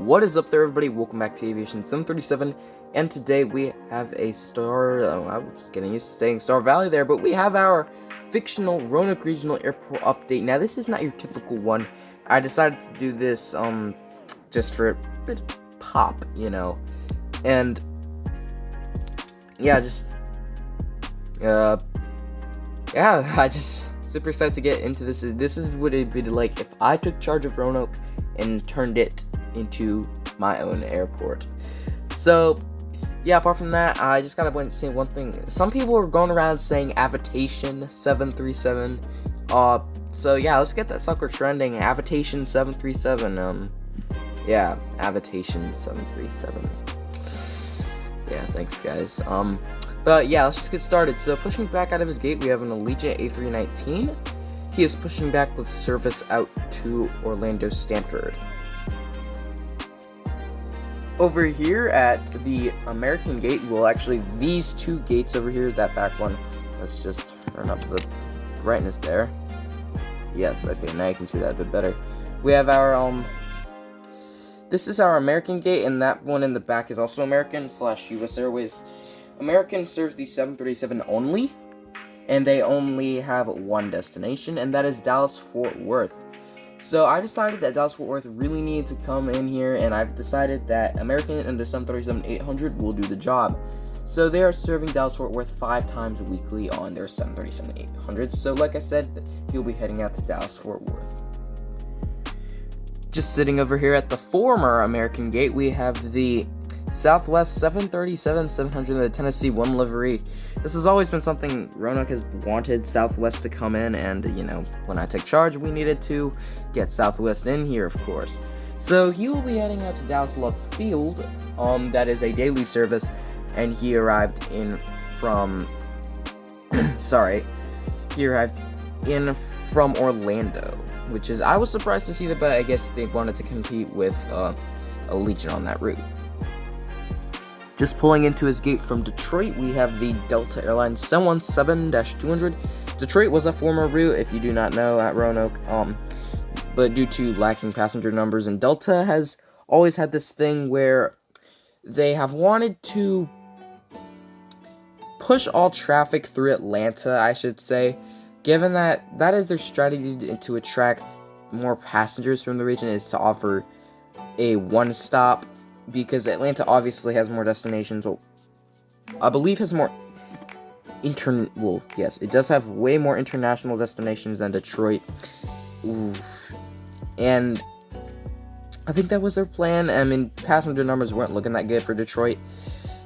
What is up there, everybody? Welcome back to Aviation 737, and today we have a I was getting used to saying Star Valley there, but we have our fictional Roanoke Regional Airport update. Now, this is not your typical one. I decided to do this, just for a bit of pop, and, yeah, I just super excited to get into this. This is what it'd be like if I took charge of Roanoke and turned it into my own airport. So, yeah, apart from that, I just gotta say one thing. Some people are going around saying Avitation 737. So yeah, let's get that sucker trending. Avitation 737. Yeah, Avitation 737. Yeah, thanks, guys. But yeah, let's just get started. So, pushing back out of his gate, we have an Allegiant A319. He is pushing back with service out to Orlando Stanford. Over here at the American gate, well, actually, these two gates over here, that back one, let's just turn up the brightness there. Yes, okay, now you can see that a bit better. We have our, this is our American gate, and that one in the back is also American / US Airways. American serves the 737 only, and they only have one destination, and that is Dallas-Fort Worth. So I decided that Dallas-Fort Worth really needed to come in here, and I've decided that American and the 737-800 will do the job. So they are serving Dallas-Fort Worth 5 times weekly on their 737-800s. So like I said, he'll be heading out to Dallas-Fort Worth. Just sitting over here at the former American gate, we have the Southwest 737-700 in the Tennessee 1 livery. This has always been something Roanoke has wanted Southwest to come in, and, when I took charge, we needed to get Southwest in here, of course. So he will be heading out to Dallas Love Field, that is a daily service, and he arrived in from, he arrived in from Orlando, which is, I was surprised to see that, but I guess they wanted to compete with Allegiant on that route. Just pulling into his gate from Detroit, we have the Delta Airlines 717-200. Detroit was a former route, if you do not know, at Roanoke, but due to lacking passenger numbers, and Delta has always had this thing where they have wanted to push all traffic through Atlanta, I should say, given that that is their strategy to attract more passengers from the region, is to offer a one-stop, because Atlanta obviously has more destinations. Well, I believe has more yes, it does have way more international destinations than Detroit. Ooh. And I think that was their plan. I mean, passenger numbers weren't looking that good for Detroit,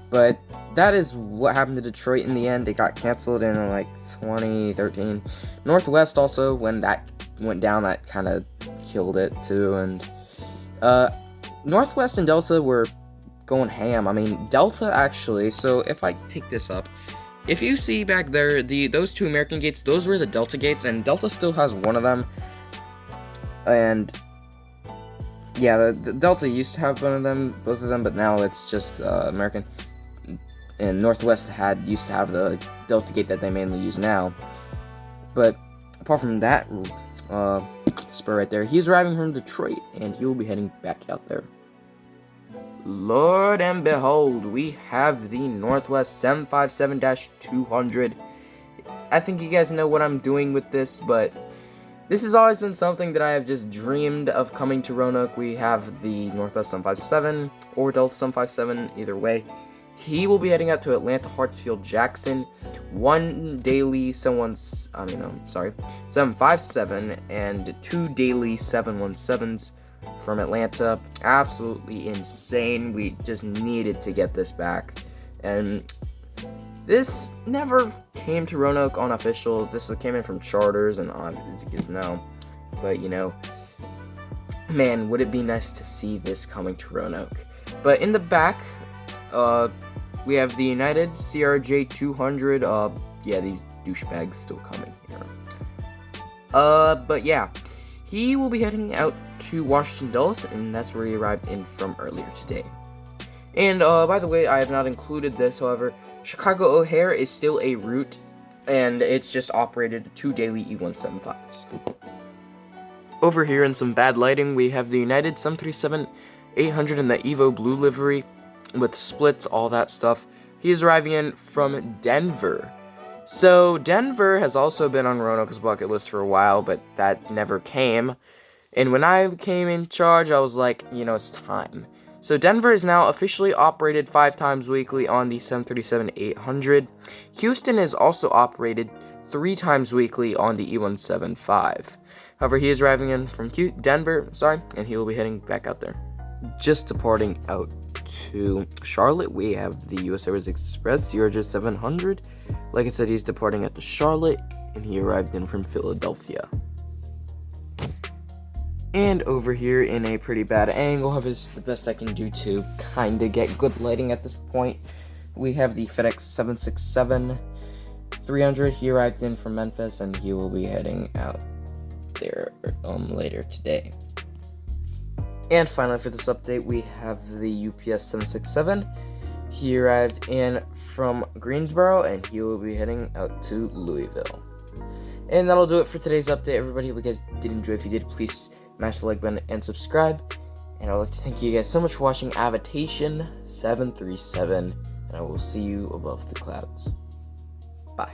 but that is what happened to Detroit in the end. It got canceled in like 2013. Northwest also, when that went down, that kind of killed it too. And Northwest and Delta were going ham. I mean, Delta actually, so if I take this up, if you see back there, those two American gates, those were the Delta gates, and Delta still has one of them. And yeah, the Delta used to have both of them, but now it's just American. And Northwest used to have the Delta gate that they mainly use now. But apart from that spur right there, he's arriving from Detroit, and he will be heading back out there. Lord and behold, we have the Northwest 757-200. I think you guys know what I'm doing with this, but this has always been something that I have just dreamed of coming to Roanoke. We have the Northwest 757 or Delta 757, either way. He will be heading out to Atlanta, Hartsfield, Jackson. 1 daily 757 and 2 daily 717s from Atlanta. Absolutely insane. We just needed to get this back. And this never came to Roanoke unofficial. This came in from charters and as it is now. But, man, would it be nice to see this coming to Roanoke. But in the back, we have the United CRJ 200. Yeah, these douchebags still coming here. But yeah, he will be heading out to Washington Dulles, and that's where he arrived in from earlier today. And by the way, I have not included this. However, Chicago O'Hare is still a route, and it's just operated 2 daily E175s. Over here in some bad lighting, we have the United 737 800 in the Evo Blue livery with splits, all that stuff. He is arriving in from Denver. So Denver has also been on Roanoke's bucket list for a while, but that never came. And when I came in charge, I was like, it's time. So Denver is now officially operated 5 times weekly on the 737-800. Houston is also operated 3 times weekly on the E175. However, he is arriving in from Denver, and he will be heading back out there. Just departing out to Charlotte, we have the U.S. Airways Express CRJ 700. Like I said, he's departing out to Charlotte, and he arrived in from Philadelphia. And over here in a pretty bad angle, however, this is the best I can do to kind of get good lighting at this point. We have the FedEx 767-300. He arrived in from Memphis, and he will be heading out there later today. And finally, for this update, we have the UPS 767. He arrived in from Greensboro, and he will be heading out to Louisville. And that'll do it for today's update, everybody. Hope you guys did enjoy. If you did, please smash the like button and subscribe. And I'd like to thank you guys so much for watching Avitation 737, and I will see you above the clouds. Bye.